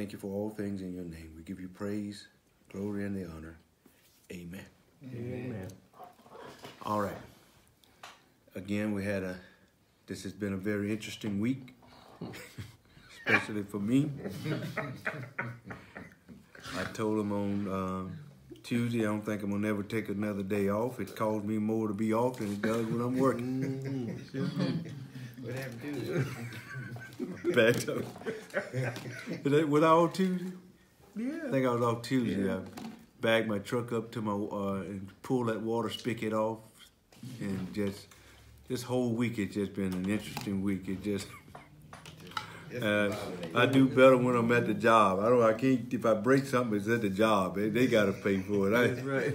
Thank you for all things in your name. We give you praise, glory, and the honor. Amen. Amen. All right. Again, this has been a very interesting week, especially for me. I told him on Tuesday, I don't think I'm going to ever take another day off. It costs me more to be off than it does when I'm working. What happened to you? Back up. Was I off Tuesday? Yeah. I think I was off Tuesday. Yeah. I bagged my truck up to my, and pulled that water spigot off. And just, this whole week, it's just been an interesting week. It just, I do better when I'm at the job. I can't, if I break something, it's at the job. They got to pay for it. That's right.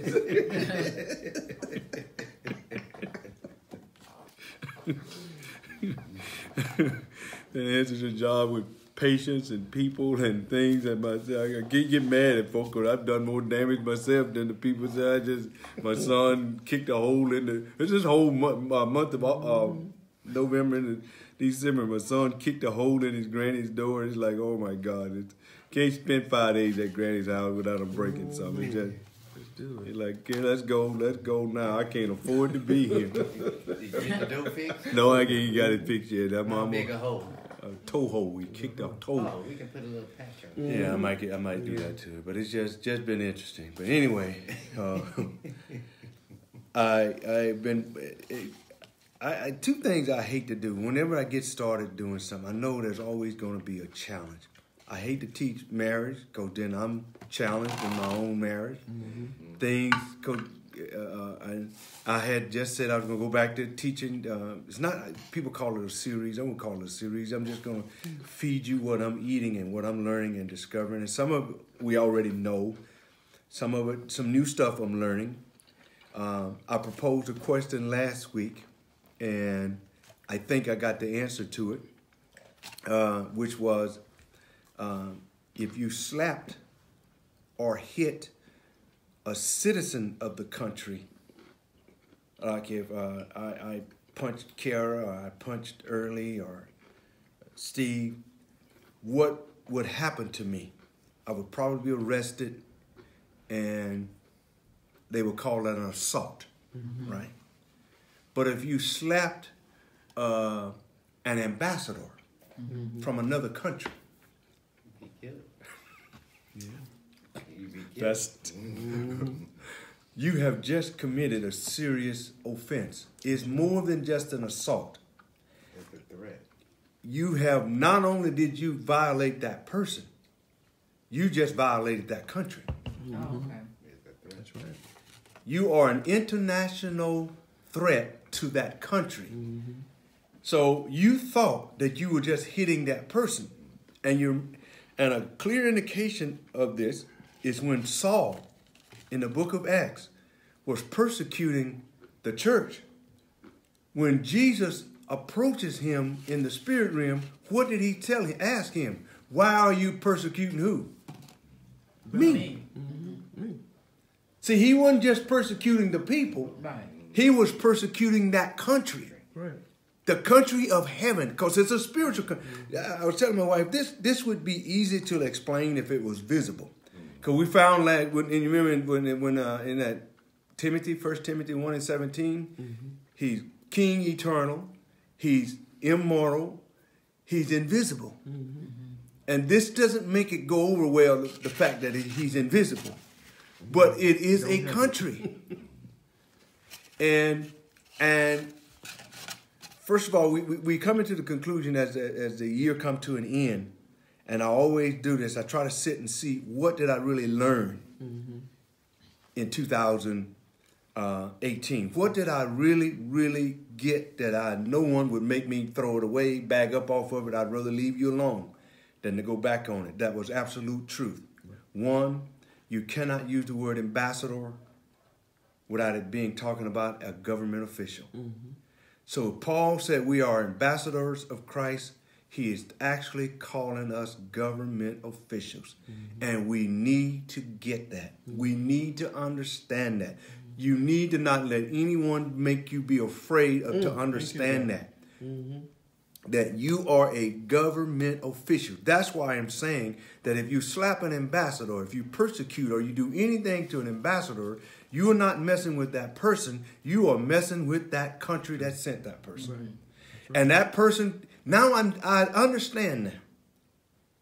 And answers a job with patients and people and things, and I can't get mad at folks because I've done more damage myself than the people say. My son kicked a hole in this whole month of November and December. My son kicked a hole in his granny's door. It's like, oh my God, can't spend 5 days at granny's house without him breaking something. It's just, it's like, yeah, let's go now. I can't afford to be here. Did you get the door fixed? No, I ain't got it fixed yet. How big a hole? A toe hole. We kicked a toe hole. Oh, we can put a little patch on it. Yeah, I might do that too. But it's just been interesting. But anyway, two things I hate to do. Whenever I get started doing something, I know there's always going to be a challenge. I hate to teach marriage because then I'm challenged in my own marriage. Mm-hmm. Things, I had just said I was going to go back to teaching. It's not, people call it a series. I won't call it a series. I'm just going to feed you what I'm eating and what I'm learning and discovering. And some of it we already know. Some of it, some new stuff I'm learning. I proposed a question last week, and I think I got the answer to it, which was, if you slapped or hit a citizen of the country, like if I punched Kara or I punched Early or Steve, what would happen to me? I would probably be arrested and they would call that an assault, right? But if you slapped an ambassador from another country, be killed. Yeah. You be killed. That's you have just committed a serious offense. It's more than just an assault. It's a threat. You have not only did you violate that person, you just violated that country. Oh, okay. It's a threat. That's right. You are an international threat to that country. So you thought that you were just hitting that person, and a clear indication of this is when Saul, in the book of Acts, was persecuting the church. When Jesus approaches him in the spirit realm, what did he tell him? Ask him, why are you persecuting who? Me. See, he wasn't just persecuting the people. Right. He was persecuting that country. Right. The country of heaven, because it's a spiritual country. I was telling my wife, this would be easy to explain if it was visible. Because we found that, and you remember when in that Timothy, 1 Timothy 1 and 17, he's king eternal, he's immortal, he's invisible. And this doesn't make it go over well, the fact that he's invisible. But it is a country. And first of all, we come into the conclusion as the year come to an end, and I always do this. I try to sit and see what did I really learn in 2018. What did I really get that no one would make me throw it away, bag up off of it. I'd rather leave you alone than to go back on it. That was absolute truth. One, you cannot use the word ambassador without it being talking about a government official. So Paul said we are ambassadors of Christ. He is actually calling us government officials. And we need to get that. We need to understand that. You need to not let anyone make you be afraid of to understand that. that you are a government official. That's why I'm saying that if you slap an ambassador, if you persecute or you do anything to an ambassador, you are not messing with that person. You are messing with that country that sent that person. Right. Right. And that person, now I understand now.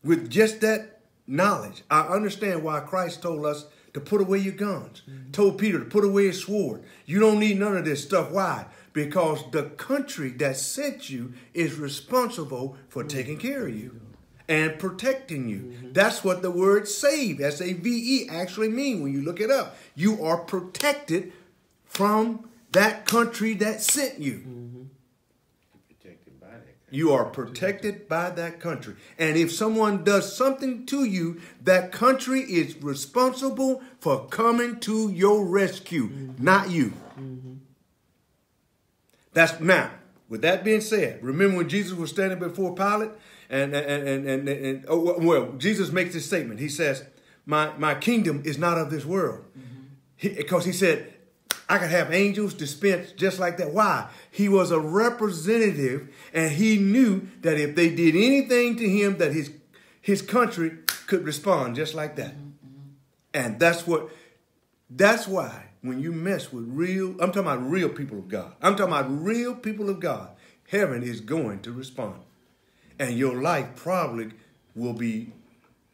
With just that knowledge, I understand why Christ told us to put away your guns. Mm-hmm. Told Peter to put away his sword. You don't need none of this stuff. Why? Because the country that sent you is responsible for taking care of you and protecting you. Mm-hmm. That's what the word save, S-A-V-E, actually mean when you look it up. You are protected from that country that sent you. Mm-hmm. Protected by that country. You are protected by that country. And if someone does something to you, that country is responsible for coming to your rescue, not you. Mm-hmm. That's now. With that being said, remember when Jesus was standing before Pilate, and Jesus makes this statement. He says, "My kingdom is not of this world," because he said, "I could have angels dispense just like that." Why? He was a representative, and he knew that if they did anything to him, that his country could respond just like that. And that's why. When you mess with I'm talking about real people of God. I'm talking about real people of God. Heaven is going to respond. And your life probably will be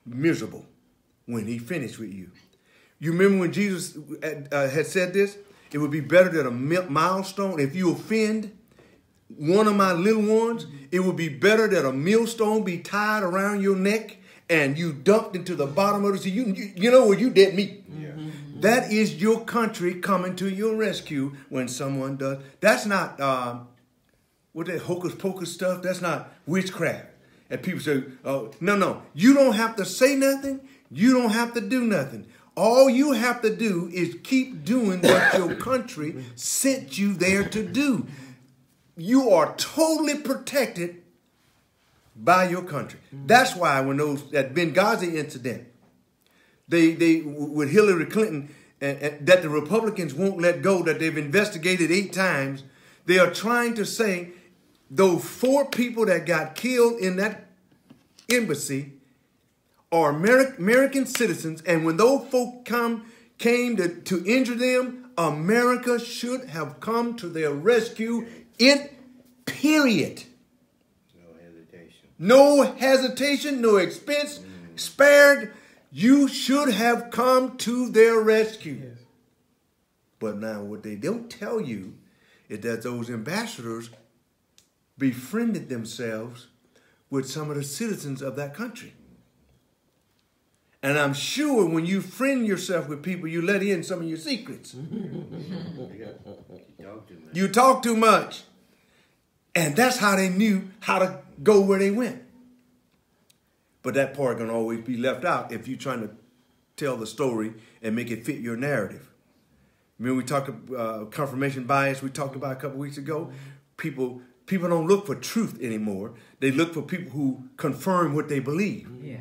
miserable when he finished with you. You remember when Jesus had said this? It would be better than a milestone. If you offend one of my little ones, it would be better that a millstone be tied around your neck and you dumped into the bottom of the sea. You know where you dead meat. Yeah. That is your country coming to your rescue when someone does. That's not hocus pocus stuff. That's not witchcraft. And people say, "Oh, no. You don't have to say nothing. You don't have to do nothing. All you have to do is keep doing what your country sent you there to do. You are totally protected by your country." That's why when that Benghazi incident, they with Hillary Clinton, that the Republicans won't let go, that they've investigated 8 times, they are trying to say those 4 people that got killed in that embassy are American citizens, and when those folk came to injure them, America should have come to their rescue. Period. No hesitation, no expense spared. You should have come to their rescue. Yes. But now what they don't tell you is that those ambassadors befriended themselves with some of the citizens of that country. And I'm sure when you friend yourself with people, you let in some of your secrets. You talk too much. And that's how they knew how to go where they went. But that part can always be left out if you're trying to tell the story and make it fit your narrative. Remember we talked about confirmation bias we talked about a couple weeks ago? People don't look for truth anymore. They look for people who confirm what they believe. Yeah.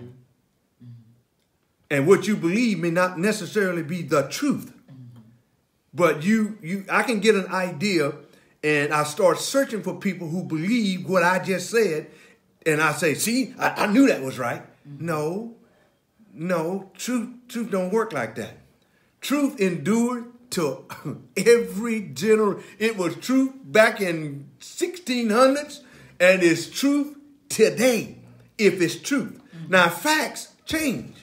And what you believe may not necessarily be the truth. But I can get an idea and I start searching for people who believe what I just said. And I say, see, I knew that was right. No, truth don't work like that. Truth endured to every generation. It was truth back in 1600s, and it's truth today, if it's truth. Now, facts change.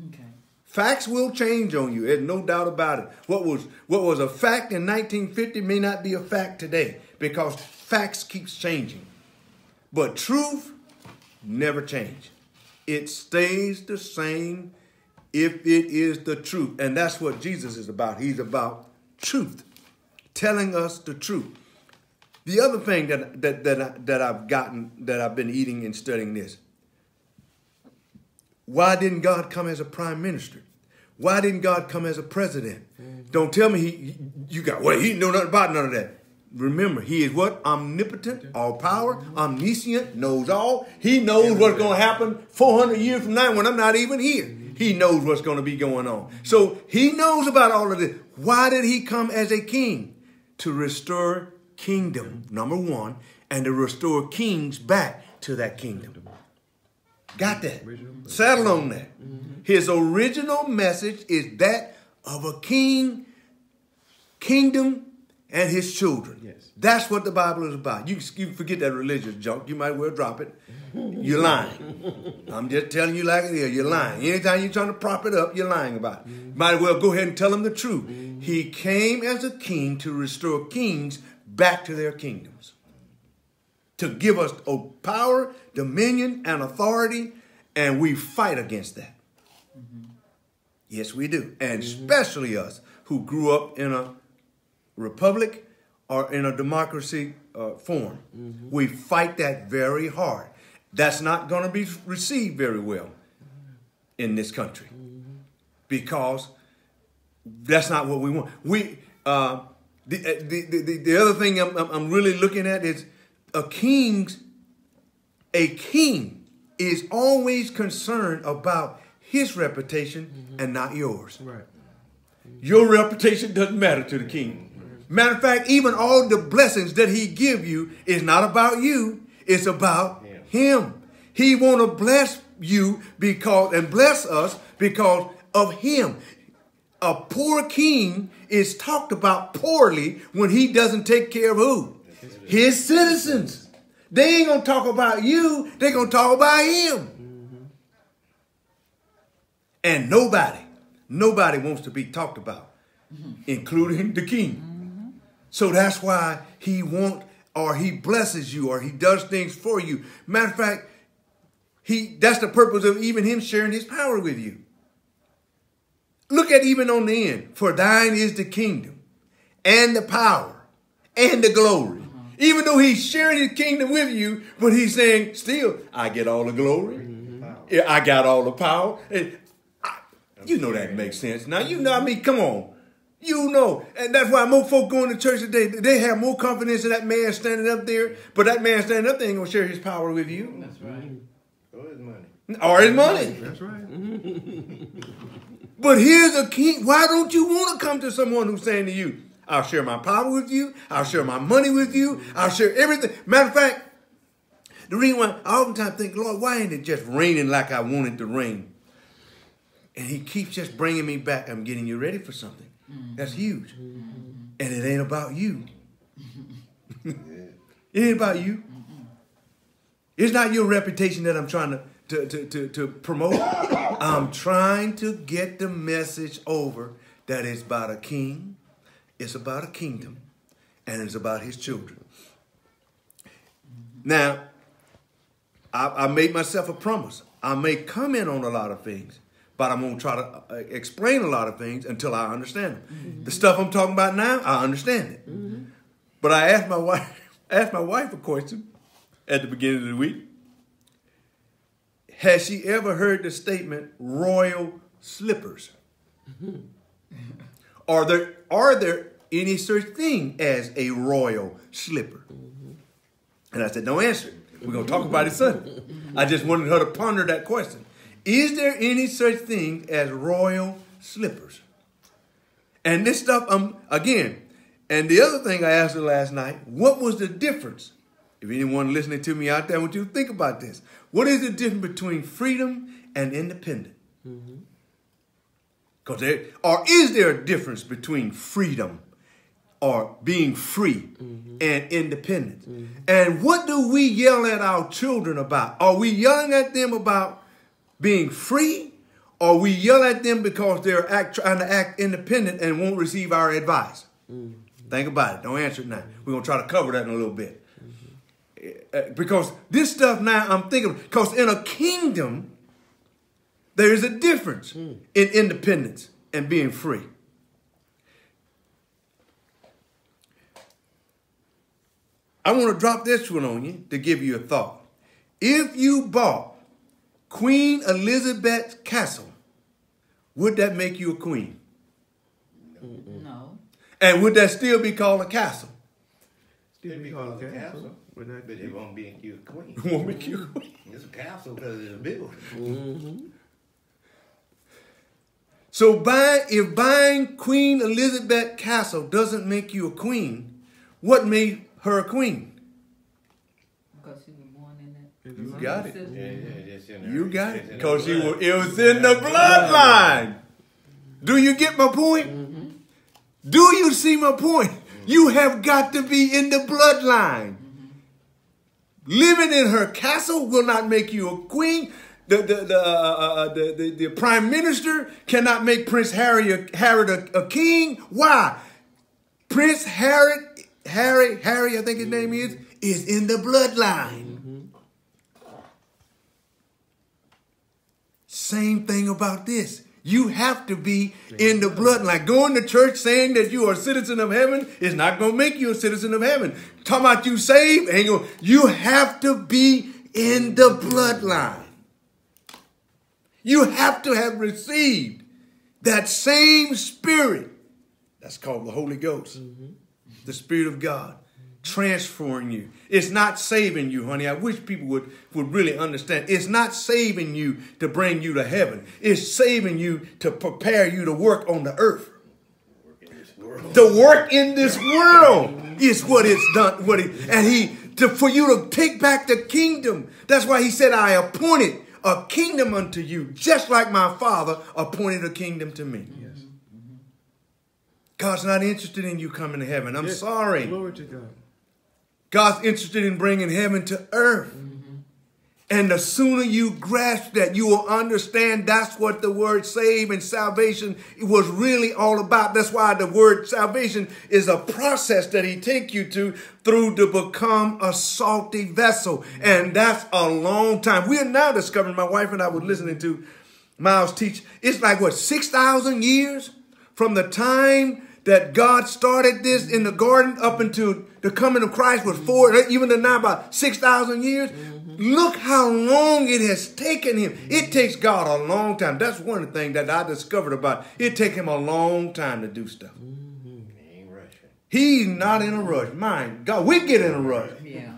Okay. Facts will change on you. There's no doubt about it. What was a fact in 1950 may not be a fact today because facts keeps changing. But truth never change. It stays the same if it is the truth. And that's what Jesus is about. He's about truth, telling us the truth. The other thing that I've been eating and studying this. Why didn't God come as a prime minister? Why didn't God come as a president? Don't tell me he know nothing about none of that. Remember, he is what? Omnipotent, all power, omniscient, knows all. He knows what's going to happen 400 years from now when I'm not even here. He knows what's going to be going on. So he knows about all of this. Why did he come as a king? To restore kingdom, number one, and to restore kings back to that kingdom. Got that? Settle on that. His original message is that of a king, kingdom, and his children. Yes. That's what the Bible is about. You forget that religious junk. You might well drop it. You're lying. I'm just telling you like it is. You're lying. Anytime you're trying to prop it up, you're lying about it. Might well go ahead and tell them the truth. He came as a king to restore kings back to their kingdoms, to give us power, dominion, and authority, and we fight against that. Yes, we do. And especially us who grew up in a republic or in a democracy form. We fight that very hard. That's not going to be received very well in this country because that's not what we want. The other thing I'm really looking at is a king is always concerned about his reputation and not yours. Right. Your reputation doesn't matter to the king. Matter of fact, even all the blessings that he give you is not about you. It's about him. He want to bless you and bless us because of him. A poor king is talked about poorly when he doesn't take care of who? His citizens. They ain't going to talk about you. They're going to talk about him. And nobody wants to be talked about, including the king. So that's why he blesses you, or he does things for you. Matter of fact, that's the purpose of even him sharing his power with you. Look at even on the end. For thine is the kingdom and the power and the glory. Even though he's sharing his kingdom with you, but he's saying, still, I get all the glory. I got all the power. You know that makes sense. Now, come on. You know. And that's why more folk going to church today, they have more confidence in that man standing up there, but that man standing up there ain't going to share his power with you. That's right. Or his money. Or his money. That's right. But here's a king. Why don't you want to come to someone who's saying to you, I'll share my power with you. I'll share my money with you. I'll share everything. Matter of fact, the reason why I oftentimes think, Lord, why ain't it just raining like I want it to rain? And he keeps just bringing me back. I'm getting you ready for something. That's huge. And it ain't about you. It ain't about you. It's not your reputation that I'm trying to promote. I'm trying to get the message over that it's about a king, it's about a kingdom, and it's about his children. Now, I made myself a promise. I may comment on a lot of things, but I'm going to try to explain a lot of things until I understand them. The stuff I'm talking about now, I understand it. But I asked my wife a question at the beginning of the week. Has she ever heard the statement, royal slippers? Are there any such thing as a royal slipper? And I said, don't answer it. We're going to talk about it Sunday. I just wanted her to ponder that question. Is there any such thing as royal slippers? And this stuff, again, and the other thing I asked her last night, what was the difference? If anyone listening to me out there, I want you to think about this. What is the difference between freedom and independent? Or is there a difference between freedom or being free and independent? And what do we yell at our children about? Are we yelling at them about being free, or we yell at them because they're trying to act independent and won't receive our advice? Think about it. Don't answer it now. We're going to try to cover that in a little bit. Because this stuff now I'm thinking, because in a kingdom, there is a difference in independence and being free. I want to drop this one on you to give you a thought. If you bought Queen Elizabeth's castle, would that make you a queen? No. And would that still be called a castle? Still be called a castle, but it won't make you a queen. It won't make you a queen. It's a castle because it's a building. So if buying Queen Elizabeth Castle doesn't make you a queen, what made her a queen? You got it. Yeah, You got it. Because it was in the bloodline. Do you get my point? Mm-hmm. Do you see my point? You have got to be in the bloodline. Living in her castle will not make you a queen. The prime minister cannot make Prince Harry a king. Why? Prince Harry, I think his name is in the bloodline. Same thing about this. You have to be in the bloodline. Going to church saying that you are a citizen of heaven is not going to make you a citizen of heaven. Talking about you saved, ain't gonna, you have to be in the bloodline. You have to have received that same spirit. That's called the Holy Ghost. The Spirit of God. Transferring you. It's not saving you, honey. I wish people would really understand. It's not saving you to bring you to heaven. It's saving you to prepare you to work on the earth. The work in this world is what it's done. For you to take back the kingdom. That's why he said, I appointed a kingdom unto you, just like my Father appointed a kingdom to me. Yes. God's not interested in you coming to heaven. I'm sorry. Glory to God. God's interested in bringing heaven to earth. And the sooner you grasp that, you will understand that's what the word save and salvation was really all about. That's why the word salvation is a process that he take you through to become a salty vessel. And that's a long time. We are now discovering, my wife and I were listening to Miles teach, it's like, 6,000 years from the time that God started this in the garden up until the coming of Christ was even now about 6,000 years. Look how long it has taken him. It takes God a long time. That's one of the things that I discovered about it. Take him a long time to do stuff. He ain't rushing. He's not in a rush. Mind God, we get in a rush. Yeah.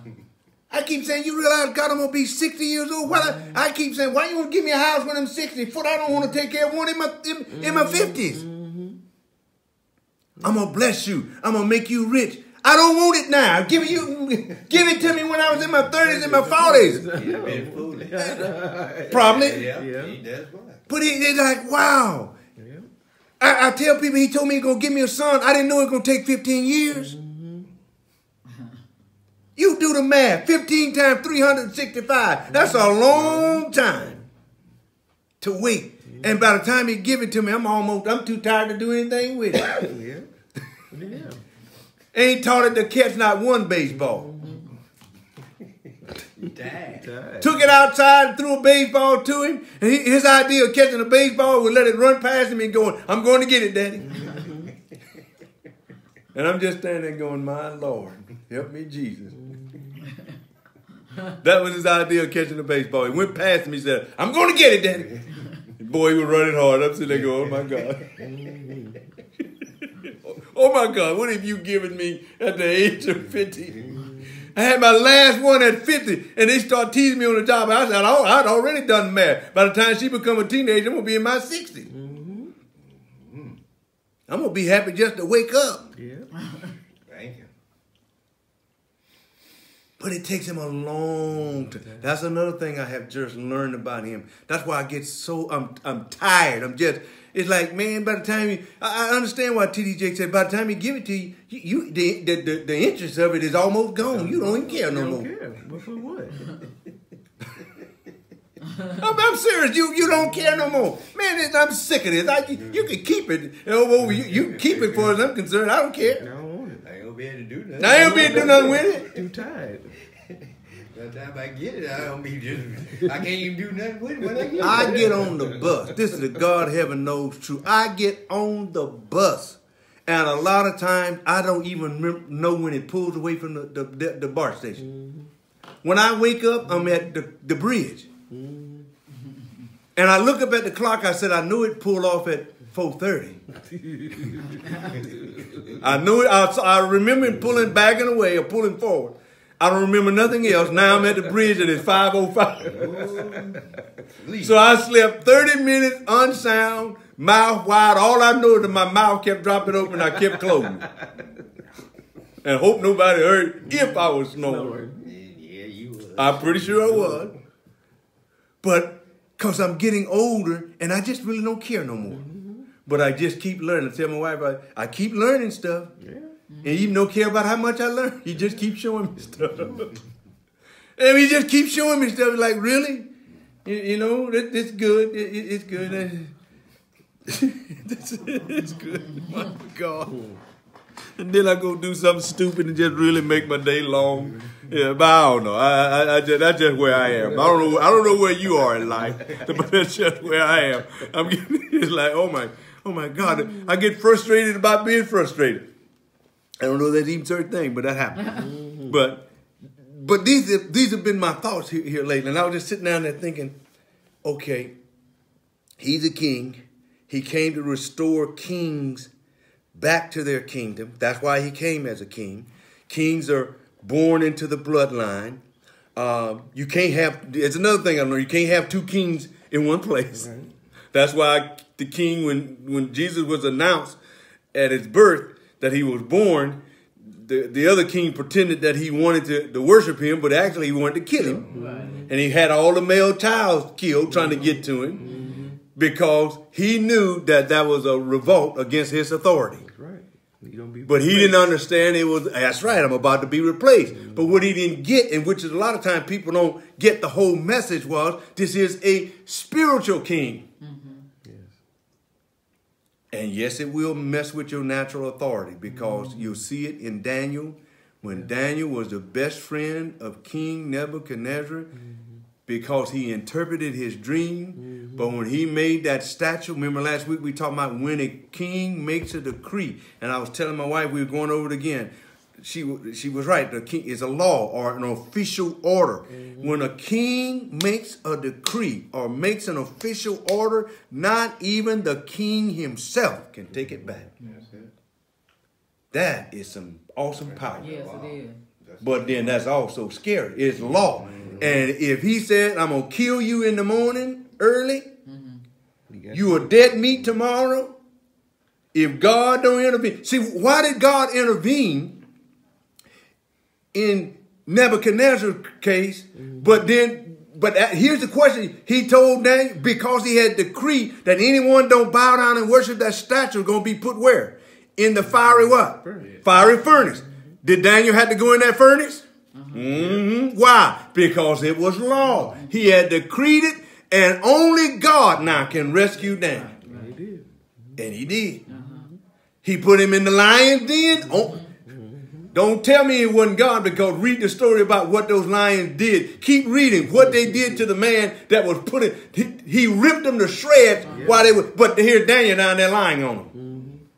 I keep saying, you realize God, I'm going to be 60 years old. I keep saying, why you want to give me a house when I'm 60? Foot, I don't want to take care of one in my 50s. I'm going to bless you. I'm going to make you rich. I don't want it now. Give it to me when I was in my 30s and my 40s. Probably. Yeah. He does what? But it's like, wow. Yeah. I tell people, he told me he's going to give me a son. I didn't know it was going to take 15 years. You do the math. 15 times 365. That's a long time to wait. And by the time he give it to me, I'm too tired to do anything with it. Yeah. Ain't taught it to catch not one baseball. Took it outside and threw a baseball to him. And his idea of catching a baseball was let it run past him and going, I'm going to get it, Daddy. And I'm just standing there going, my Lord, help me, Jesus. That was his idea of catching a baseball. He went past him. He said, I'm going to get it, Daddy. The boy, he was running hard. I'm sitting there going, oh, my God. Oh, my God, what have you given me at the age of 50? I had my last one at 50, and they start teasing me on the job. I said, oh, I'd already done math. By the time she become a teenager, I'm going to be in my 60s. I'm going to be happy just to wake up. Yeah. Thank you. But it takes him a long time. That's another thing I have just learned about him. That's why I get so, I'm tired. It's like, man, by the time I understand why T.D. Jakes said, by the time he give it to you, the interest of it is almost gone. You don't even care no more. Don't care. But for what? I'm serious. You don't care no more. Man, I'm sick of this. You can keep it. You can keep it for as I'm concerned. I don't care. I don't want it. I ain't gonna be able to do nothing. I ain't gonna be able to do nothing with it. Too tired. By the time I get it, I can't even do nothing with it when I get it. I get on the bus. This is the God heaven knows true. I get on the bus. And a lot of times, I don't even know when it pulls away from the BART station. When I wake up, I'm at the bridge. And I look up at the clock. I said, I knew it pulled off at 4:30. I knew it. I remember it pulling backing away or pulling forward. I don't remember nothing else. Now I'm at the bridge and it's 5:05. So I slept 30 minutes unsound, mouth wide. All I know is that my mouth kept dropping open. I kept closing. And hope nobody heard if I was snoring. Yeah, you was. I'm pretty sure I was. But because I'm getting older and I just really don't care no more. But I just keep learning. I tell my wife, I keep learning stuff. Yeah. And even don't care about how much I learn. He just keeps showing me stuff. And he just keeps showing me stuff. Like, really? You know, it's good. It's good. It's good. My God. And then I go do something stupid and just really make my day long. Yeah, but I don't know. That's just where I am. I don't know where you are in life, but that's just where I am. It's like, oh my God. I get frustrated about being frustrated. I don't know if that's even certain thing, but that happens. But these have been my thoughts here lately. And I was just sitting down there thinking, okay, he's a king. He came to restore kings back to their kingdom. That's why he came as a king. Kings are born into the bloodline. You can't have, it's another thing I learned, you can't have two kings in one place. Right. That's why the king, when Jesus was announced at his birth that he was born, the other king pretended that he wanted to worship him, but actually he wanted to kill him. Right. And he had all the male child killed trying to get to him because he knew that was a revolt against his authority. That's right. But he didn't understand that's right, I'm about to be replaced. But what he didn't get, and which is a lot of times people don't get the whole message, was this is a spiritual king. And yes, it will mess with your natural authority because you'll see it in Daniel. When Daniel was the best friend of King Nebuchadnezzar because he interpreted his dream. But when he made that statue, remember last week we talked about when a king makes a decree. And I was telling my wife, we were going over it again. She was right. The king is a law or an official order. When a king makes a decree or makes an official order, not even the king himself can take it back. That is some awesome power. Yes, it is. But then that's also scary. It's law. And if he said, I'm going to kill you in the morning early, you are dead meat tomorrow, if God don't intervene. See, why did God intervene in Nebuchadnezzar's case? But here's the question. He told Daniel, because he had decreed that anyone don't bow down and worship that statue is going to be put where? In the fiery what? Fiery furnace. Did Daniel have to go in that furnace? Why? Because it was law. He had decreed it, and only God now can rescue Daniel. And he did. He put him in the lion's den. Don't tell me it wasn't God, because read the story about what those lions did. Keep reading what they did to the man that was put in. He ripped them to shreds while they were, but here's Daniel down there lying on them.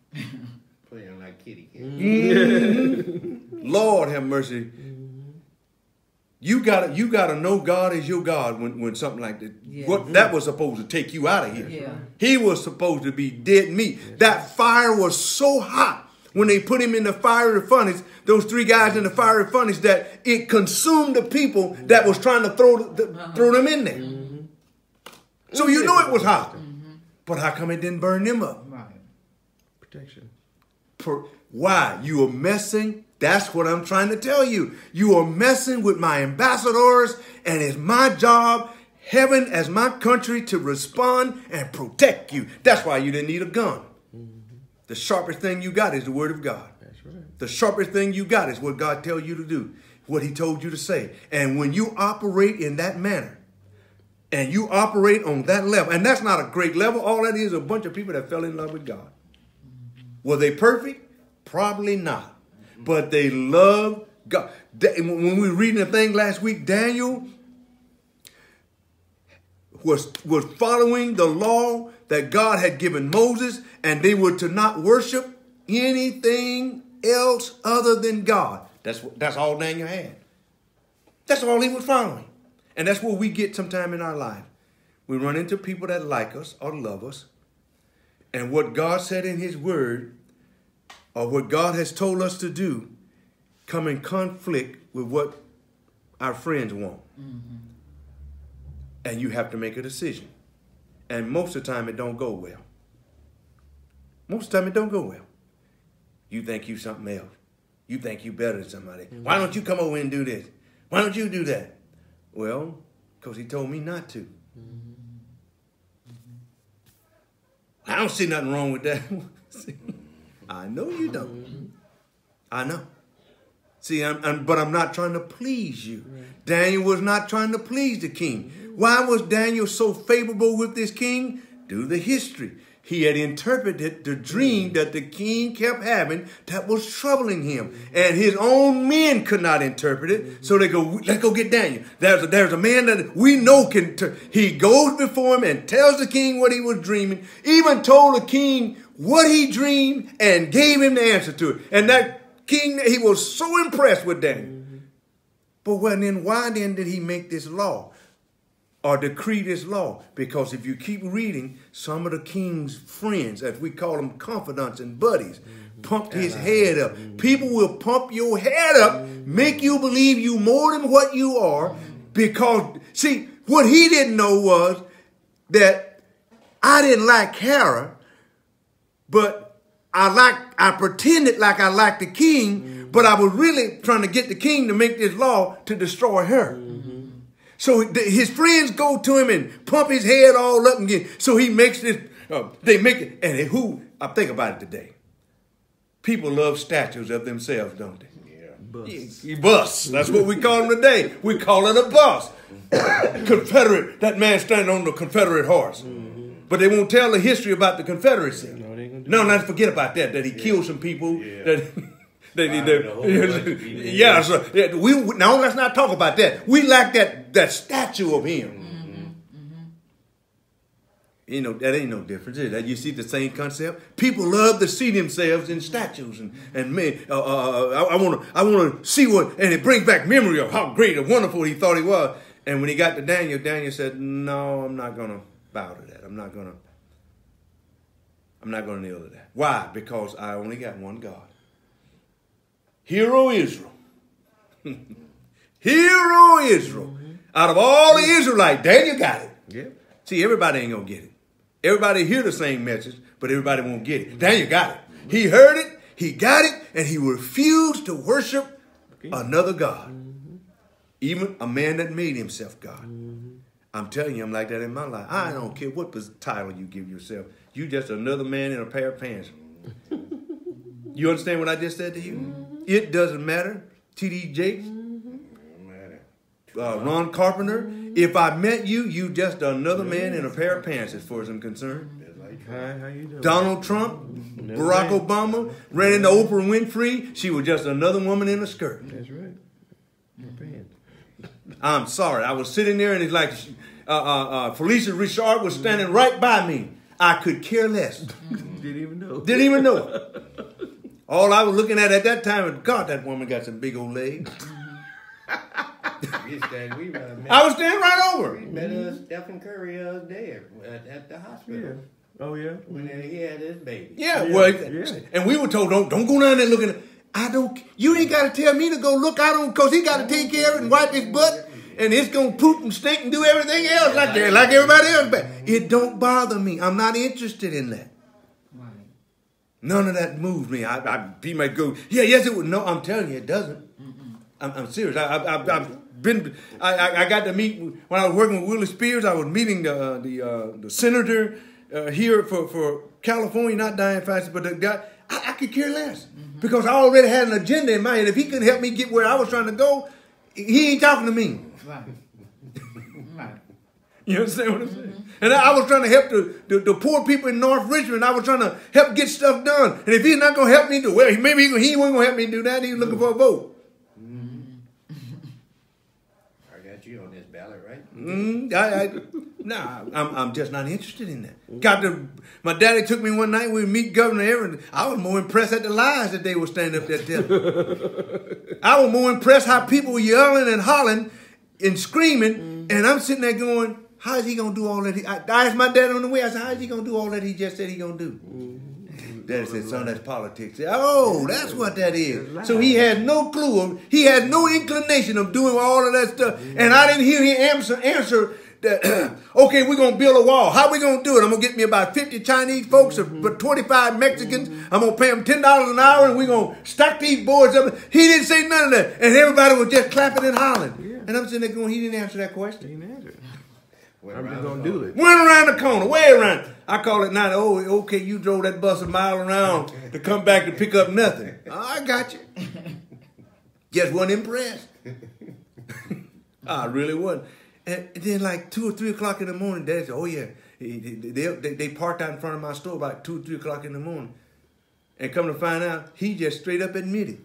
Playing like kitty cat. Lord have mercy. You gotta know God is your God when something like that. What that was supposed to take you out of here. He was supposed to be dead meat. That fire was so hot when they put him in the fiery furnace, those three guys in the fiery furnace, that it consumed the people that was trying to throw them in there. So you know it was hot. But how come it didn't burn them up? Protection. Why? You are messing. That's what I'm trying to tell you. You are messing with my ambassadors, and it's my job, heaven as my country, to respond and protect you. That's why you didn't need a gun. The sharpest thing you got is the word of God. That's right. The sharpest thing you got is what God tells you to do, what he told you to say. And when you operate in that manner, and you operate on that level, and that's not a great level, all that is a bunch of people that fell in love with God. Were they perfect? Probably not. But they love God. When we were reading the thing last week, Daniel was following the law that God had given Moses, and they were to not worship anything else other than God. That's all Daniel had. That's all he was following. And that's what we get sometime in our life. We run into people that like us or love us, and what God said in his word, or what God has told us to do, come in conflict with what our friends want. And you have to make a decision. And most of the time, it don't go well. Most of the time, it don't go well. You think you something else. You think you better than somebody. Why don't you come over and do this? Why don't you do that? Well, because he told me not to. I don't see nothing wrong with that. I know you don't. I know. See, but I'm not trying to please you. Right. Daniel was not trying to please the king. Why was Daniel so favorable with this king? Due to the history. He had interpreted the dream that the king kept having that was troubling him. And his own men could not interpret it. So they go, let's go get Daniel. There's a man that we know can. He goes before him and tells the king what he was dreaming. Even told the king what he dreamed and gave him the answer to it. And that king, he was so impressed with Daniel. But why then did he make this law? Or decree this law? Because if you keep reading, some of the king's friends, as we call them confidants and buddies, pumped his head up. People will pump your head up, make you believe you more than what you are. Because, see, what he didn't know was that I didn't like Hera, but I pretended like I liked the king, but I was really trying to get the king to make this law to destroy her. So his friends go to him and pump his head all up again. So he makes this, they make it, and I think about it today. People love statues of themselves, don't they? Yeah. Bust. That's what we call them today. We call it a bust. Confederate, that man standing on the Confederate horse. But they won't tell the history about the Confederacy. No, not forget about that he killed some people. Yeah. No, let's not talk about that. We like that statue of him. You know, that ain't no difference, is that? You see the same concept? People love to see themselves in statues. And man, I want to see what, and it brings back memory of how great and wonderful he thought he was. And when he got to Daniel, Daniel said, no, I'm not going to bow to that. I'm not going to kneel to that. Why? Because I only got one God. Hear, O Israel. Hear, O Israel. Out of all the Israelites, Daniel got it. Yeah. See, everybody ain't going to get it. Everybody hear the same message, but everybody won't get it. Daniel got it. He heard it, he got it, and he refused to worship another God. Even a man that made himself God. I'm telling you, I'm like that in my life. I don't care what title you give yourself. You just another man in a pair of pants. You understand what I just said to you? It doesn't matter. T.D. Jakes, Ron Carpenter. If I met you, you just another man in a pair of pants as far as I'm concerned. How you doing? Donald Trump, Barack Obama, ran into Oprah Winfrey. She was just another woman in a skirt. That's right. I'm sorry. I was sitting there and it's like Felicia Richard was standing right by me. I could care less. Didn't even know. Didn't even know. All I was looking at that time was, God, that woman got some big old legs. I was standing right over. We met Stephen Curry there at the hospital. Yeah. Oh, yeah? When he had his baby. Yeah, well, and we were told, don't go down there looking. You ain't got to tell me to go look. Because he got to take care of it and wipe his butt. And it's going to poop and stink and do everything else like everybody else. But it don't bother me. I'm not interested in that. Right. None of that moves me. He might go, yes, it would. No, I'm telling you, it doesn't. I'm serious. I got to meet, when I was working with Willie Spears, I was meeting the senator here for California, not Dianne Feinstein, but the guy. I could care less because I already had an agenda in mind. If he couldn't help me get where I was trying to go, he ain't talking to me. Right. You understand what I'm saying? And I was trying to help the poor people in North Richmond. I was trying to help get stuff done. And if he's not going to help me do well, maybe he wasn't going to help me do that. He was looking for a vote. I got you on this ballot, right? I'm just not interested in that. My daddy took me one night. We meet Governor Aaron. I was more impressed at the lies that they were standing up there telling. I was more impressed how people were yelling and hollering and screaming. And I'm sitting there going, how is he going to do all that? I asked my dad on the way, I said, how is he going to do all that he just said he going to do? Daddy said, son, that's politics. Oh, that's what that is. So he had no clue. He had no inclination of doing all of that stuff. And I didn't hear him answer that, okay, we're going to build a wall. How we going to do it? I'm going to get me about 50 Chinese folks, but 25 Mexicans. I'm going to pay them $10 an hour, and we're going to stack these boards up. He didn't say none of that. And everybody was just clapping and hollering. And I'm sitting there going, he didn't answer that question. He didn't answer. Went I'm around just the going to do corner. it. Went around the corner, way around. I call it not, oh, okay, you drove that bus a mile around to come back to pick up nothing. I got you. Just wasn't impressed. I really wasn't. And then like 2 or 3 o'clock in the morning, Dad said, oh yeah, they parked out in front of my store about 2 or 3 o'clock in the morning. And come to find out, he just straight up admitted,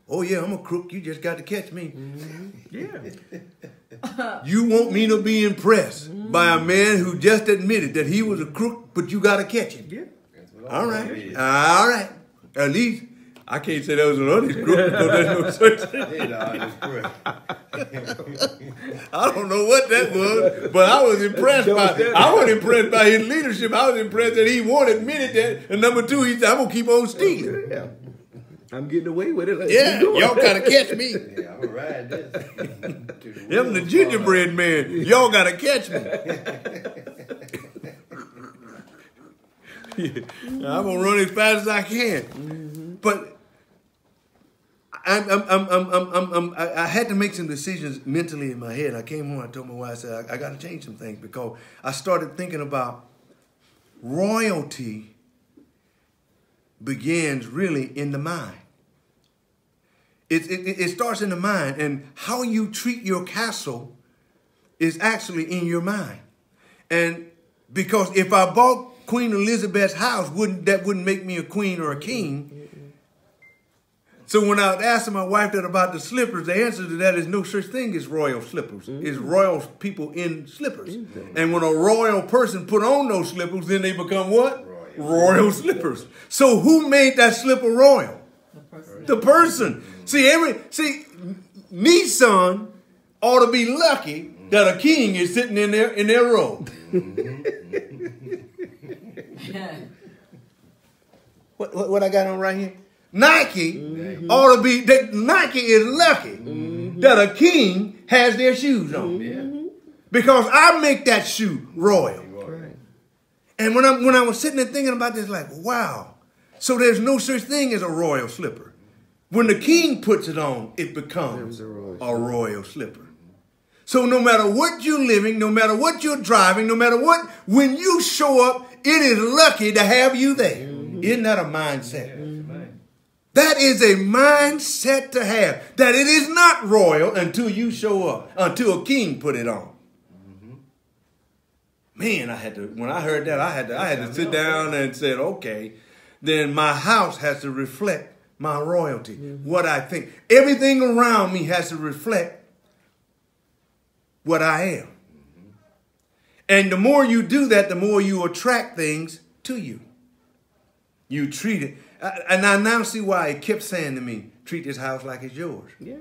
oh yeah, I'm a crook, you just got to catch me. Yeah. You want me to be impressed by a man who just admitted that he was a crook, but you got to catch him. Yeah. That's what All I'm right. saying. All right. At least I can't say that was an honest crook because there's no such thing. Yeah, no, that's correct. I don't know what that was, but I was impressed by his leadership. I was impressed that he, one, admitted that, and number two, he said, I'm going to keep on stealing. Yeah. I'm getting away with it. Let's Yeah, keep going. y'all got to catch me. Yeah, I'm going to ride this. I'm the gingerbread man. Y'all got to catch me. I'm going to run as fast as I can. But I had to make some decisions mentally in my head. I came home, I told my wife, I said, I got to change some things because I started thinking about royalty begins really in the mind. It starts in the mind, and how you treat your castle is actually in your mind. And because if I bought Queen Elizabeth's house, that wouldn't make me a queen or a king. So when I was asking my wife that about the slippers, the answer to that is no such thing as royal slippers. It's royal people in slippers. And when a royal person put on those slippers, then they become what? Royal slippers. So who made that slipper royal? The person. See, Nissan ought to be lucky that a king is sitting in their robe. What I got on right here? Nike ought to be, Nike is lucky that a king has their shoes on. Because I make that shoe royal. And when I was sitting there thinking about this, like, wow. So there's no such thing as a royal slipper. When the king puts it on, it becomes a royal slipper. So no matter what you're living, no matter what you're driving, no matter what, when you show up, it is lucky to have you there. Isn't that a mindset? That is a mindset to have. That it is not royal until you show up, until a king put it on. Man, when I heard that, I had to sit down and said, okay, then my house has to reflect my royalty, what I think. Everything around me has to reflect what I am. And the more you do that, the more you attract things to you. You treat it. And I now see why he kept saying to me, treat this house like it's yours. Yeah.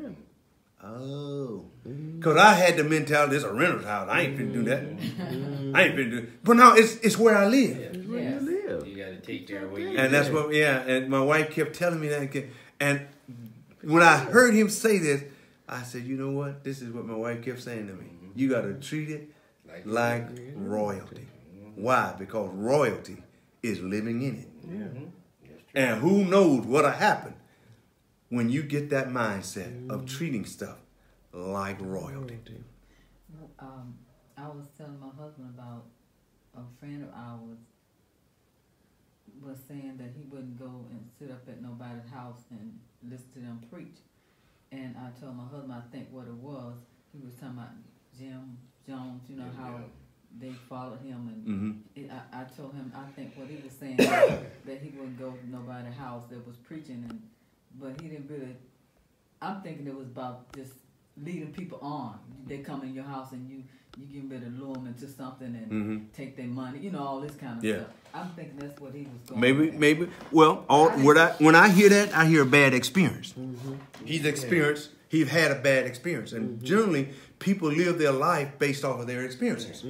Oh. Because I had the mentality, it's a renter's house. I ain't finna do that. I ain't finna do it. But now it's where I live. It's where you live. You got to take care of where you And live. that's what, and my wife kept telling me that. And when I heard him say this, I said, you know what? This is what my wife kept saying to me. You got to treat it like royalty. Why? Because royalty is living in it. And who knows what'll happen when you get that mindset of treating stuff like royalty. I was telling my husband about a friend of ours was saying that he wouldn't go and sit up at nobody's house and listen to them preach. And I told my husband, I think what it was, he was talking about Jim Jones, you know, how they followed him. And I told him, I think what he was saying was that he wouldn't go to nobody's house that was preaching. But he didn't really, I'm thinking it was about just leading people on. They come in your house and you get ready to lure them into something and take their money, you know, all this kind of stuff. I'm thinking that's what he was going with. Maybe. Well, when I hear that, I hear a bad experience. He's had a bad experience. And generally, people live their life based off of their experiences.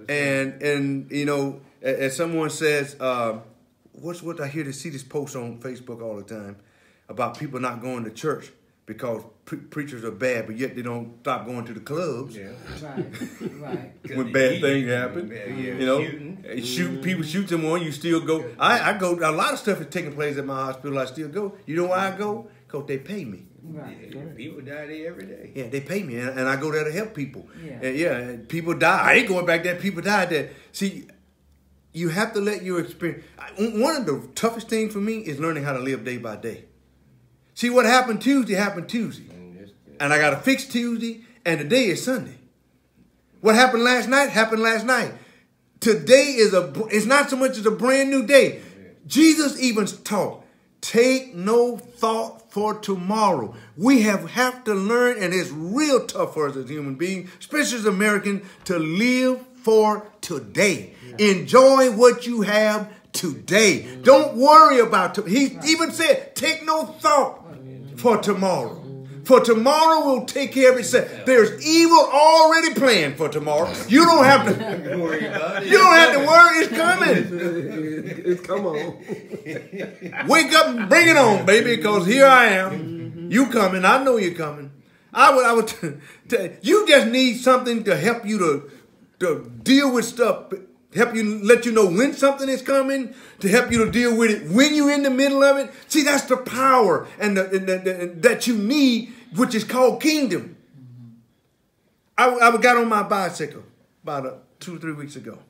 And you know, as someone says, what I hear to see this post on Facebook all the time about people not going to church because preachers are bad, but yet they don't stop going to the clubs. Right. When bad things happen, you know, people shoot someone, you still go. I go. A lot of stuff is taking place at my hospital. I still go. You know why I go? Because they pay me. Right. Yeah, people die there every day. Yeah, they pay me, and I go there to help people. Yeah. And yeah, people die. I ain't going back there. People died there. See, you have to let your experience. One of the toughest things for me is learning how to live day by day. See, what happened Tuesday happened Tuesday. And I got to fix Tuesday, and today is Sunday. What happened last night happened last night. Today it's not so much as a brand new day. Jesus even taught, take no thought for tomorrow. We have to learn, and it's real tough for us as human beings, especially as Americans, to live for today. Enjoy what you have today. Don't worry about tomorrow. He even said, take no thought for tomorrow. For tomorrow will take care of itself. There's evil already planned for tomorrow. You don't have to worry about it. You don't have to worry. It's coming. It's come on. Wake up and bring it on, baby, because here I am. You coming. I know you're coming. I would you just need something to help you to deal with stuff. Help you, let you know when something is coming, to help you to deal with it when you're in the middle of it. See, that's the power and that you need, which is called kingdom. I got on my bicycle about 2 or 3 weeks ago.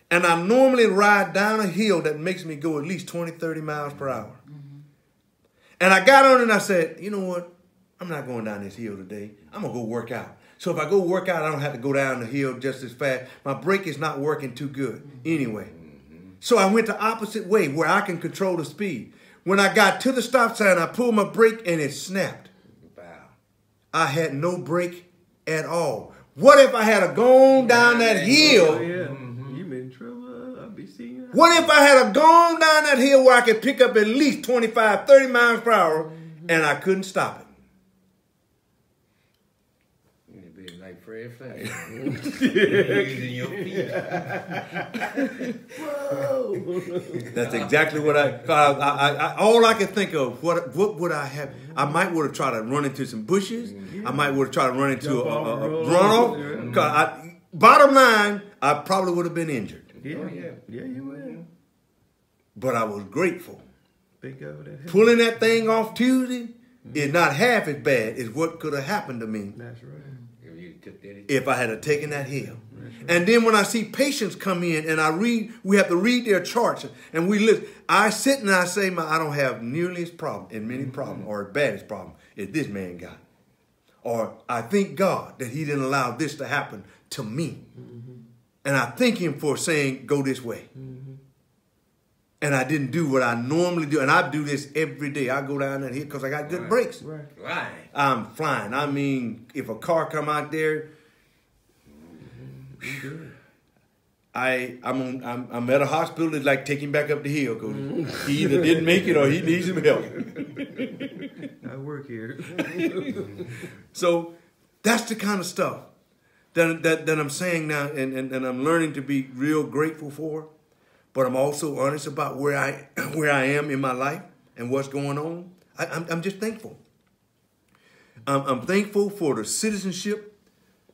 And I normally ride down a hill that makes me go at least 20, 30 miles per hour. And I got on and I said, you know what? I'm not going down this hill today. I'm going to go work out. So if I go work out, I don't have to go down the hill just as fast. My brake is not working too good anyway. So I went the opposite way where I can control the speed. When I got to the stop sign, I pulled my brake and it snapped. Wow. I had no brake at all. What if I had gone down that hill? You been in trouble. I'll be seeing you. What if I had gone down that hill where I could pick up at least 25, 30 miles per hour and I couldn't stop it? Using your feet. That's exactly what I all I could think of. What would I have? I might would have tried to run into some bushes. I might would have tried to run into a runoff. Bottom line, I probably would have been injured. Yeah, you will. But I was grateful. Think of it. Pulling that thing off Tuesday is not half as bad as what could have happened to me. That's right. If I had taken that hill. And then when I see patients come in and we have to read their charts and we listen. I sit and I say, I don't have nearly as many problems or as bad as problem as this man got. Or I thank God that he didn't allow this to happen to me. And I thank him for saying, go this way. And I didn't do what I normally do. And I do this every day. I go down that hill because I got good brakes. Right. I'm flying. I mean, if a car come out there, I'm at a hospital. It's like taking back up the hill because he either didn't make it or he needs some help. I work here. So that's the kind of stuff that I'm saying now, and I'm learning to be real grateful for. But I'm also honest about where I am in my life and what's going on. I'm just thankful. I'm thankful for the citizenship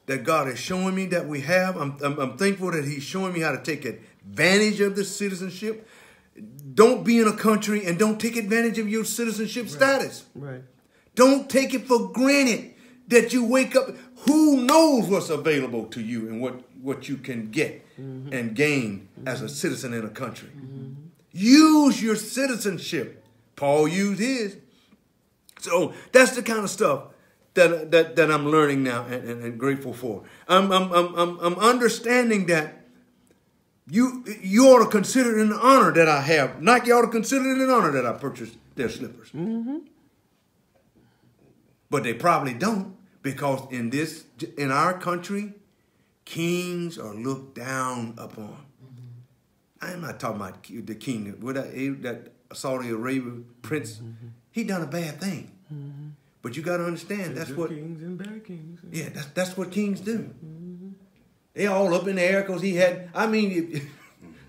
that God is showing me that we have. I'm thankful that he's showing me how to take advantage of this citizenship. Don't be in a country and don't take advantage of your citizenship status. Right. Don't take it for granted that you wake up. Who knows what's available to you and what you can get and gain as a citizen in a country. Use your citizenship. Paul used his. So that's the kind of stuff that I'm learning now and grateful for. I'm understanding that you ought to consider it an honor that I have. Nike ought to consider it an honor that I purchased their slippers. But they probably don't, because in our country, kings are looked down upon. I'm not talking about the king, that Saudi Arabia prince. He done a bad thing. But you got to understand, that's what kings and bad kings. Yeah, that's what kings do. They all up in the air because he had. I mean,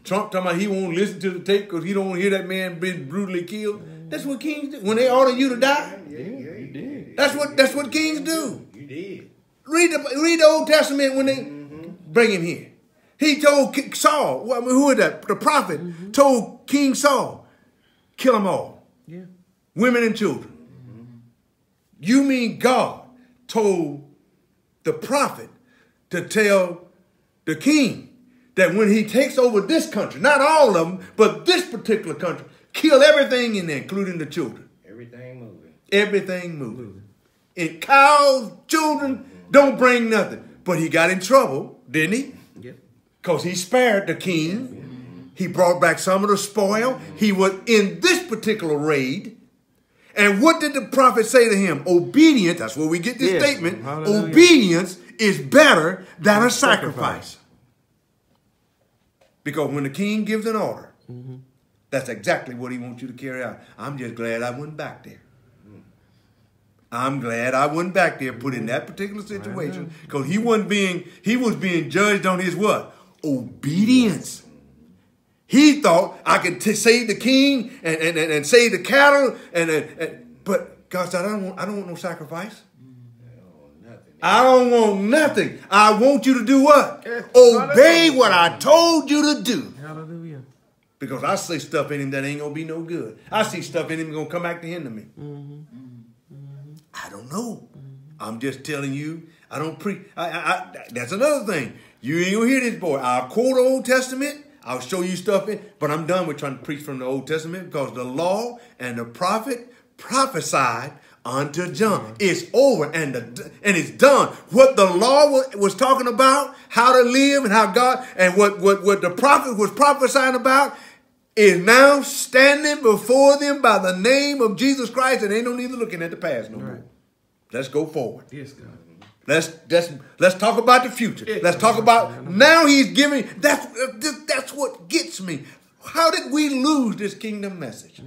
Trump talking about he won't listen to the tape because he don't want to hear that man being brutally killed. That's what kings do. When they order you to die, You did. that's what kings do. You did. Read the Old Testament when they bring him here. He told Saul, who is that? The prophet told King Saul, kill them all. Yeah. Women and children. You mean God told the prophet to tell the king that when he takes over this country, not all of them, but this particular country, kill everything in there, including the children. Everything moving. Everything moving. And cows, children, don't bring nothing. But he got in trouble, didn't he? Yep. Because he spared the king. He brought back some of the spoil. He was in this particular raid. And what did the prophet say to him? Obedience, that's where we get this statement. Hallelujah. Obedience is better than a sacrifice. Because when the king gives an order, that's exactly what he wants you to carry out. I'm just glad I went back there. I'm glad I went back there, put in that particular situation, because he was being judged on his what? Obedience. He thought I could save the king and save the cattle, but God said, I don't want no sacrifice. I don't want nothing. I want you to do what? Obey what I told you to do. Hallelujah. Because I see stuff in him that ain't going to be no good. I see stuff in him going to come back to hinder me. I don't know. I'm just telling you. I don't preach. That's another thing. You ain't going to hear this, boy. I'll quote the Old Testament. I'll show you stuff in. But I'm done with trying to preach from the Old Testament because the law and the prophet prophesied unto John. It's over and it's done. What the law was talking about, how to live and how God, and what the prophet was prophesying about is now standing before them by the name of Jesus Christ, and they don't need to looking at the past no more. Let's go forward. Yes, God. Let's talk about the future. Let's talk about now he's giving. That's what gets me. How did we lose this kingdom message?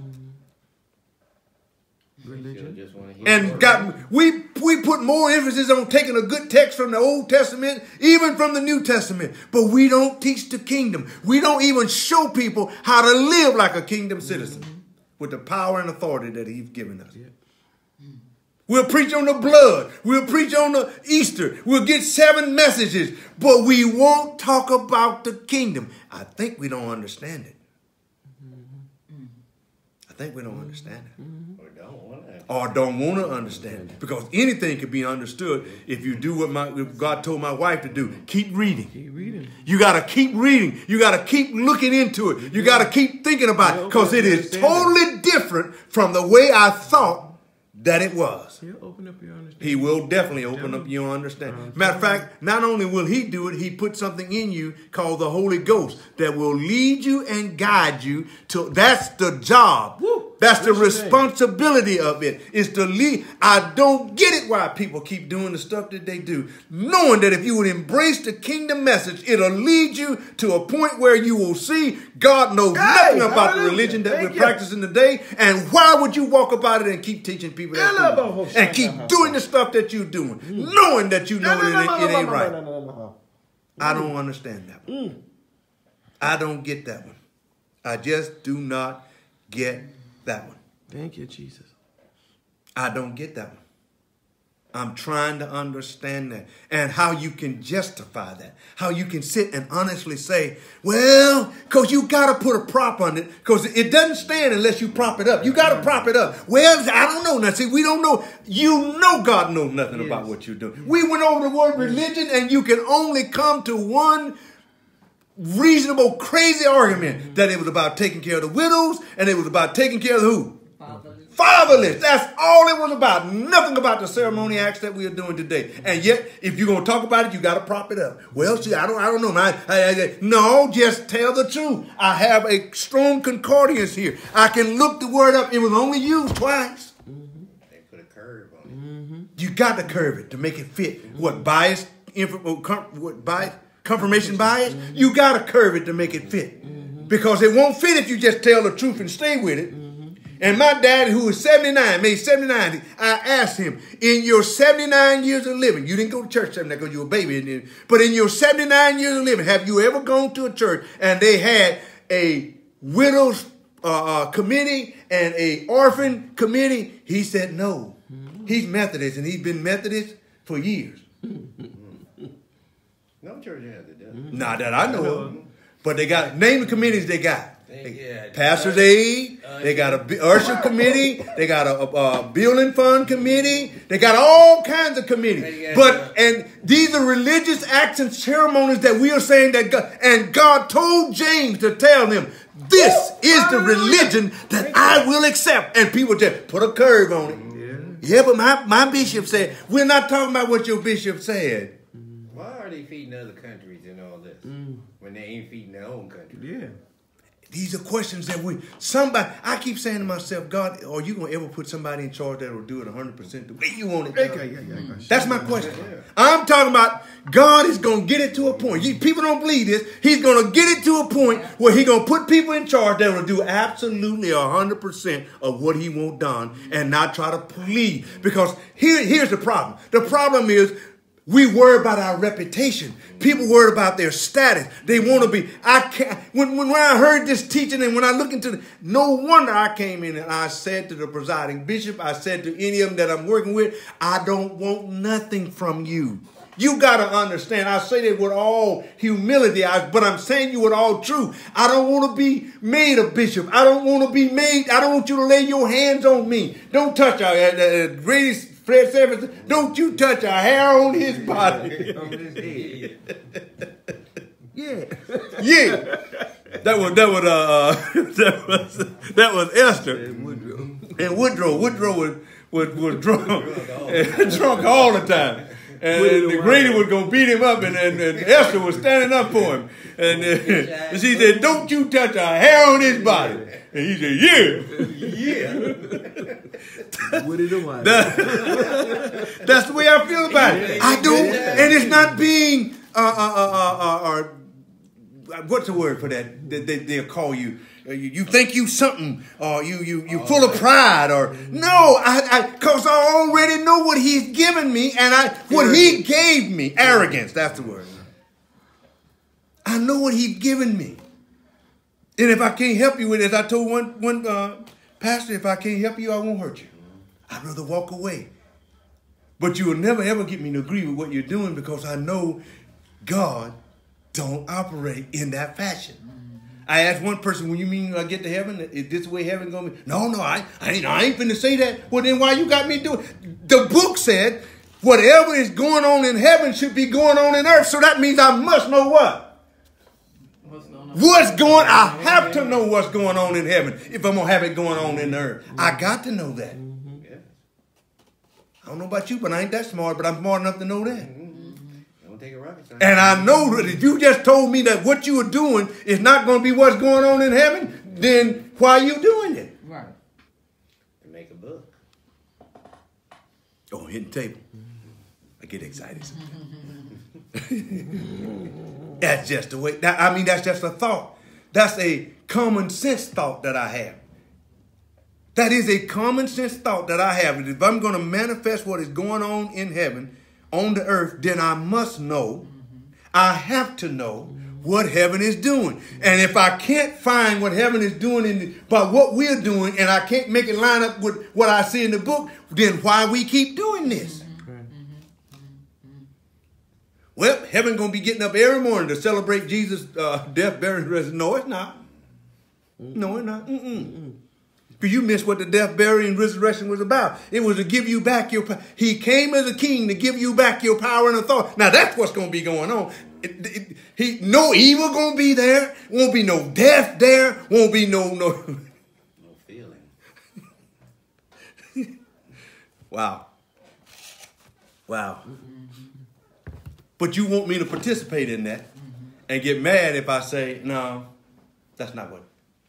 Religion. And we put more emphasis on taking a good text from the Old Testament, even from the New Testament, but we don't teach the kingdom. We don't even show people how to live like a kingdom citizen with the power and authority that he's given us. Yeah. We'll preach on the blood. We'll preach on the Easter. We'll get 7 messages, but we won't talk about the kingdom. I think we don't understand it. I think we don't understand it. Or don't want to understand it. Because anything can be understood if you do what God told my wife to do. Keep reading. Keep reading. You got to keep reading. You got to keep looking into it. You got to keep thinking about it. Because it is totally different from the way I thought that it was. He'll open up your understanding. He will definitely open up your understanding. Matter of fact, not only will he do it, he put something in you called the Holy Ghost that will lead you and guide you to, that's the job. Woo. That's the responsibility of it, is to lead. I don't get it why people keep doing the stuff that they do, knowing that if you would embrace the kingdom message, it'll lead you to a point where you will see God knows nothing about the religion that we're practicing today. And why would you walk about it and keep teaching people that and keep doing the stuff that you're doing, knowing that you know it ain't right? I don't understand that one. I don't get that one. I just do not get that one. Thank you, Jesus. I don't get that one. I'm trying to understand that and how you can justify that. How you can sit and honestly say, well, because you got to put a prop on it because it doesn't stand unless you prop it up. You got to prop it up. Well, I don't know. Now, see, we don't know. You know God knows nothing about what you're doing. We went over the word religion and you can only come to one reasonable, crazy argument that it was about taking care of the widows and it was about taking care of the who? Fatherless. That's all it was about. Nothing about the ceremony acts that we are doing today. And yet, if you're going to talk about it, you got to prop it up. Well, see, I don't know. No, just tell the truth. I have a strong concordance here. I can look the word up. It was only used twice. They put a curve on it. You got to curve it to make it fit. What, bias? Confirmation bias? You got to curve it to make it fit. Because it won't fit if you just tell the truth and stay with it. And my daddy, who was 79, made 79, I asked him, in your 79 years of living, you didn't go to church 79 because you were a baby, but in your 79 years of living, have you ever gone to a church and they had a widow's committee and a orphan committee? He said no. He's Methodist, and he's been Methodist for years. No church has it, does it? Not that I know of. But they got, name the committees they got. Pastor's Aid. They got a usher committee. They got a building fund committee. They got all kinds of committees. And these are religious acts and ceremonies that we are saying that God told James to tell them, this is the religion that I will accept. And people just put a curve on it. Yeah, but my bishop said, we're not talking about what your bishop said. Why are they feeding other countries and all this when they ain't feeding their own country? Yeah. These are questions that I keep saying to myself, God, are you going to ever put somebody in charge that will do it 100% the way you want it done? That's my question. I'm talking about God is going to get it to a point. People don't believe this. He's going to get it to a point where he's going to put people in charge that will do absolutely 100% of what he wants done and not try to plead. Because here's the problem. The problem is, we worry about our reputation. People worry about their status. They want to be. When I heard this teaching and when I look into no wonder I came in and I said to the presiding bishop, I said to any of them that I'm working with, I don't want nothing from you. You got to understand. I say that with all humility, but I'm saying you with all truth. I don't want to be made a bishop. I don't want to be made. I don't want you to lay your hands on me. Don't touch our greatest Fred Severs, don't you touch a hair on his body. Yeah. That was Esther. And Woodrow was drunk all the time. And the Grady was going to beat him up, and Esther was standing up for him. And she said, don't you touch a hair on his body. And he said, yeah. That's the way I feel about it. I do. And it's not being, what's the word for that? They'll call you. You think you something, or you full of pride, or no, because I already know what he's given me, and what he gave me. Arrogance, that's the word. I know what he's given me, and if I can't help you with it, as I told one pastor, if I can't help you, I won't hurt you. I'd rather walk away. But you will never ever get me to agree with what you're doing, because I know God don't operate in that fashion. I asked one person, when you mean I get to heaven, is this the way heaven going to be? No, I ain't finna say that. Well, then why you got me doing it? The book said, whatever is going on in heaven should be going on in earth. So that means I must know what? I have to know what's going on in heaven if I'm going to have it going on in earth. I got to know that. I don't know about you, but I ain't that smart, but I'm smart enough to know that. And I know that if you just told me that what you were doing is not going to be what's going on in heaven, then why are you doing it? Right. To make a book. Oh, hitting the table. I get excited sometimes. That's just the way. That's just a thought. That's a common sense thought that I have. That is a common sense thought that I have. If I'm going to manifest what is going on in heaven, on the earth, then I must know, I have to know what heaven is doing. And if I can't find what heaven is doing by what we're doing, and I can't make it line up with what I see in the book, then why we keep doing this? Well, heaven going to be getting up every morning to celebrate Jesus' death, burial, and resurrection. No, it's not. No, it's not. Because you missed what the death, burial, and resurrection was about. It was to give you back your power. He came as a king to give you back your power and authority. Now, that's what's going to be going on. No evil going to be there. Won't be no death there. Won't be no feeling. Wow. But you want me to participate in that and get mad if I say, no, that's not what.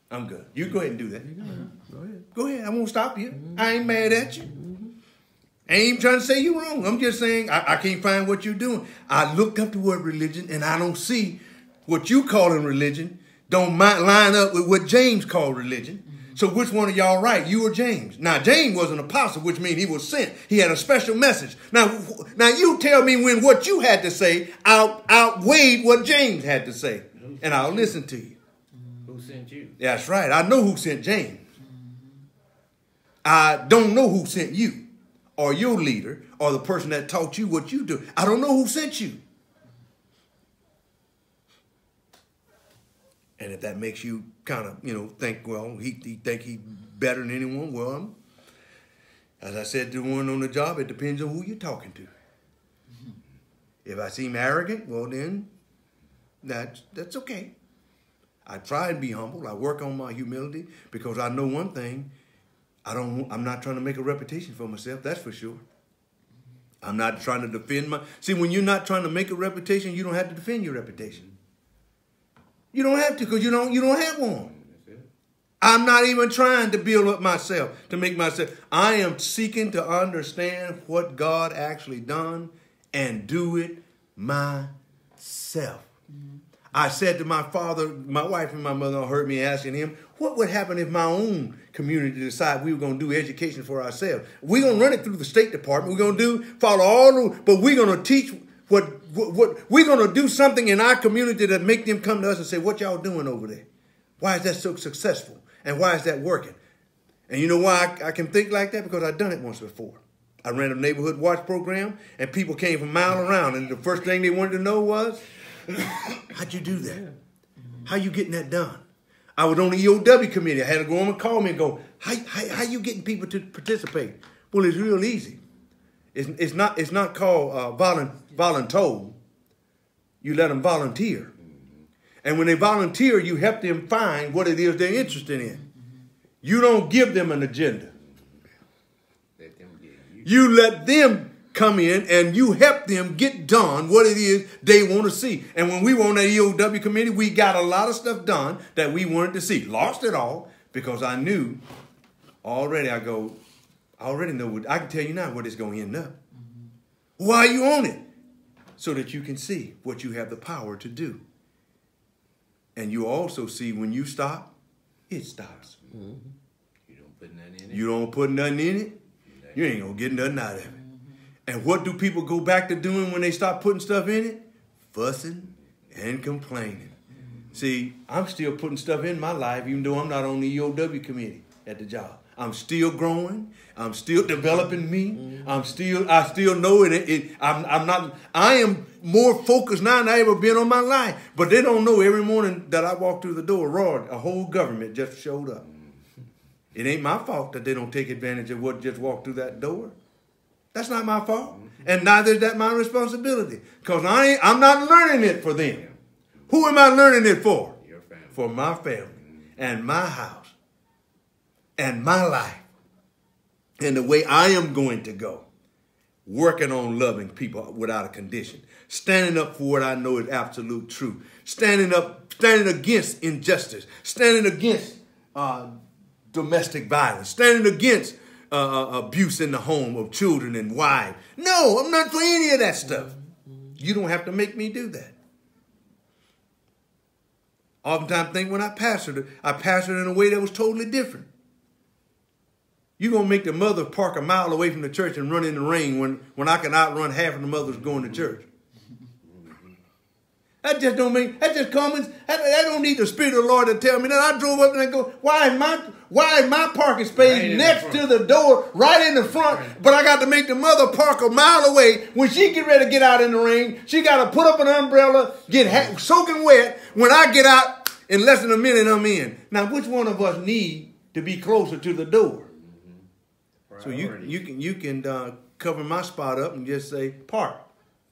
I'm good. You go ahead and do that. Go ahead. I won't stop you. I ain't mad at you. I ain't even trying to say you wrong. I'm just saying I can't find what you're doing. I looked up the word religion, and I don't see what you calling religion don't line up with what James called religion. So which one of y'all right? You or James? Now, James was an apostle, which means he was sent. He had a special message. Now you tell me when what you had to say outweighed what James had to say, and I'll listen to you. Who sent you? That's right. I know who sent James. I don't know who sent you or your leader or the person that taught you what you do. I don't know who sent you. And if that makes you kind of, think, well, he think he's better than anyone. Well, as I said to one on the job, it depends on who you're talking to. If I seem arrogant, well then, that's okay. I try and be humble. I work on my humility because I know one thing. I'm not trying to make a reputation for myself. That's for sure. I'm not trying to defend See, when you're not trying to make a reputation, you don't have to defend your reputation. You don't have to because you don't have one. I'm not even trying to build up myself, to make myself. I am seeking to understand what God actually done and do it myself. I said to my father, my wife and my mother heard me asking him, what would happen if my own community decided we were going to do education for ourselves? We're going to run it through the State Department. We're going to follow all the, but we're going to teach what we're going to do something in our community that make them come to us and say, what y'all doing over there? Why is that so successful? And why is that working? And you know why I can think like that? Because I've done it once before. I ran a neighborhood watch program, and people came from a mile around, and the first thing they wanted to know was, how'd you do that? How you getting that done? I was on the EOW committee. I had a woman call me and go, how you getting people to participate? Well, it's real easy. It's not called voluntold. You let them volunteer. And when they volunteer, you help them find what it is they're interested in. You don't give them an agenda. You let them come in and you help them get done what it is they want to see. And when we were on that EOW committee, we got a lot of stuff done that we wanted to see. Lost it all because I knew already. I already know what, I can tell you now what it's going to end up. Why are you on it? So that you can see what you have the power to do. And you also see when you stop, it stops. You don't put nothing in it. You don't put nothing in it, you ain't going to get nothing out of it. And what do people go back to doing when they stop putting stuff in it? Fussing and complaining. See, I'm still putting stuff in my life even though I'm not on the EOW committee at the job. I'm still growing. I'm still developing me. I still know it. I am more focused now than I ever been on my life. But they don't know every morning that I walk through the door, a whole government just showed up. It ain't my fault that they don't take advantage of what just walked through that door. That's not my fault. And neither is that my responsibility. Because I'm not learning it for them. Who am I learning it for? Your family. For my family and my house and my life and the way I am going to go. Working on loving people without a condition. Standing up for what I know is absolute truth. Standing against injustice. Standing against domestic violence. Standing against abuse in the home of children and wives. No, I'm not for any of that stuff. You don't have to make me do that. Oftentimes I think when I pastored in a way that was totally different. You're going to make the mother park a mile away from the church and run in the rain when I can outrun half of the mothers going to church. That just common. I don't need the Spirit of the Lord to tell me that. I drove up and I go, why is my parking space right next to the door, right in the front, but I got to make the mother park a mile away. When she get ready to get out in the rain, she got to put up an umbrella, get soaking wet. When I get out, in less than a minute, I'm in. Now, which one of us need to be closer to the door? So you can cover my spot up and just say, park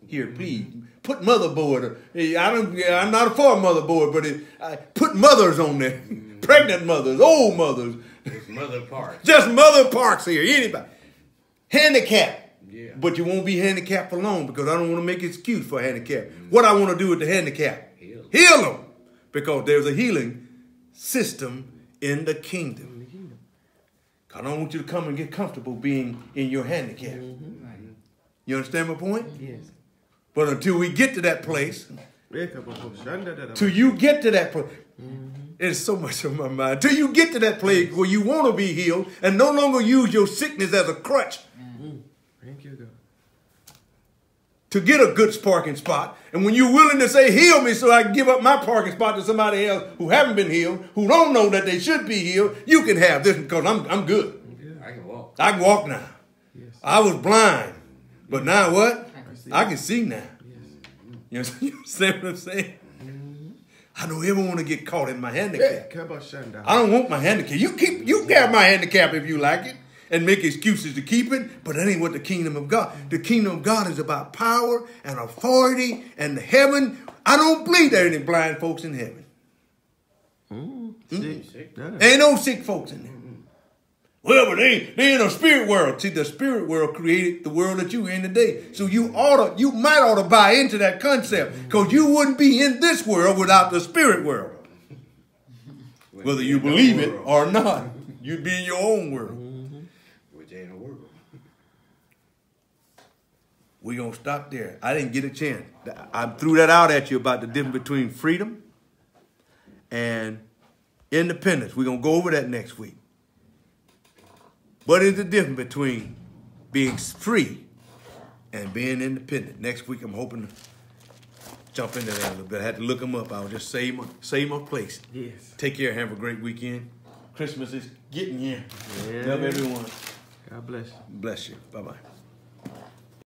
here, please. Put motherboard. I'm not for a motherboard, but put mothers on there. Pregnant mothers, old mothers. Just mother parks. Just mother parks here. Anybody. Handicap. Yeah. But you won't be handicapped for long because I don't want to make an excuse for handicap. What I want to do with the handicap? Heal them. Because there's a healing system in the kingdom. I don't want you to come and get comfortable being in your handicap. You understand my point? Yes. But until we get to that place, till you get to that place, there's so much on my mind. Till you get to that place where you want to be healed and no longer use your sickness as a crutch. Thank you, God. To get a good parking spot. And when you're willing to say, heal me so I can give up my parking spot to somebody else who haven't been healed, who don't know that they should be healed, you can have this because I'm good. I can walk. I can walk now. Yes. I was blind. But now what? I can see now. Yes. You understand what I'm saying? I don't ever want to get caught in my Yeah, handicap. care about shutting down. I don't want my handicap. You have my handicap if you like it and make excuses to keep it, but that ain't what the kingdom of God. The kingdom of God is about power and authority and heaven. I don't believe there are any blind folks in heaven. Sick. Yeah. Ain't no sick folks in there. Well, but they in a spirit world. See, the spirit world created the world that you're in today. So you might ought to buy into that concept, because you wouldn't be in this world without the spirit world. Whether you believe it or not, you'd be in your own world. Which ain't a world. We're going to stop there. I didn't get a chance. I threw that out at you about the difference between freedom and independence. We're going to go over that next week. What is the difference between being free and being independent? Next week, I'm hoping to jump into that a little bit. I had to look them up. I'll just save my place. Yes. Take care. Have a great weekend. Christmas is getting here. Yeah. Love everyone. God bless you. Bless you. Bye-bye.